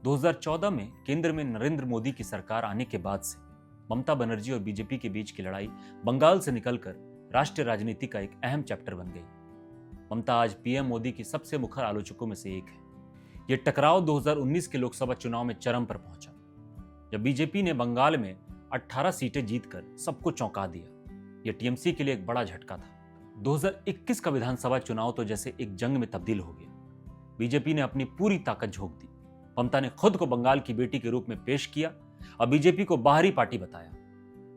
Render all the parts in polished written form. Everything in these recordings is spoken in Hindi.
2014 में केंद्र में नरेंद्र मोदी की सरकार आने के बाद से ममता बनर्जी और बीजेपी के बीच की लड़ाई बंगाल से निकलकर राष्ट्रीय राजनीति का एक अहम चैप्टर बन गई। ममता आज पीएम मोदी की सबसे मुखर आलोचकों में से एक है। यह टकराव 2019 के लोकसभा चुनाव में चरम पर पहुंचा, जब बीजेपी ने बंगाल में 18 सीटें जीतकर सबको चौंका दिया। यह टीएमसी के लिए एक बड़ा झटका था। 2021 का विधानसभा चुनाव तो जैसे एक जंग में तब्दील हो गया। बीजेपी ने अपनी पूरी ताकत झोंक दी। ममता ने खुद को बंगाल की बेटी के रूप में पेश किया और बीजेपी को बाहरी पार्टी बताया।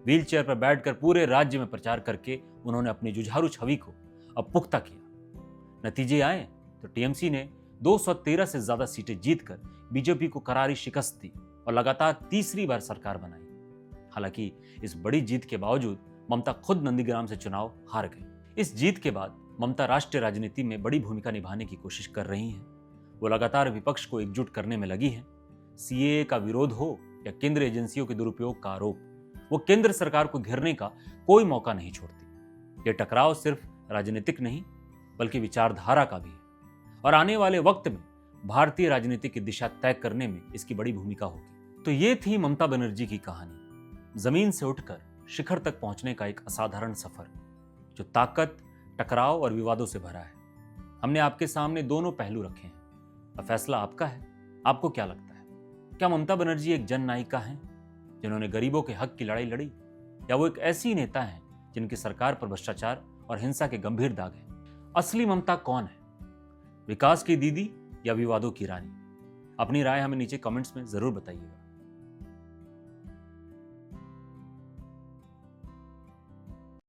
व्हील चेयर पर बैठकर पूरे राज्य में प्रचार करके उन्होंने अपनी जुझारू छवि को अब पुख्ता किया। नतीजे आए तो टीएमसी ने 213 से ज्यादा सीटें जीतकर बीजेपी को करारी शिकस्त दी और लगातार तीसरी बार सरकार बनाई। हालांकि इस बड़ी जीत के बावजूद ममता खुद नंदीग्राम से चुनाव हार गई। इस जीत के बाद ममता राष्ट्रीय राजनीति में बड़ी भूमिका निभाने की कोशिश कर रही हैं। वो लगातार विपक्ष को एकजुट करने में लगी हैं। सीएए का विरोध हो या केंद्रीय एजेंसियों के दुरुपयोग का आरोप, वो केंद्र सरकार को घेरने का कोई मौका नहीं छोड़ती। ये टकराव सिर्फ राजनीतिक नहीं बल्कि विचारधारा का भी है और आने वाले वक्त में भारतीय राजनीति की दिशा तय करने में इसकी बड़ी भूमिका होगी। तो ये थी ममता बनर्जी की कहानी, जमीन से उठकर शिखर तक पहुंचने का एक असाधारण सफर जो ताकत, टकराव और विवादों से भरा है। हमने आपके सामने दोनों पहलू रखे हैं। अब फैसला आपका है। आपको क्या लगता है, क्या ममता बनर्जी एक जन नायिका हैं जिन्होंने गरीबों के हक की लड़ाई लड़ी, या वो एक ऐसी नेता हैं जिनकी सरकार पर भ्रष्टाचार और हिंसा के गंभीर दाग हैं? असली ममता कौन है, विकास की दीदी या विवादों की रानी? अपनी राय हमें नीचे कमेंट्स में जरूर बताइएगा।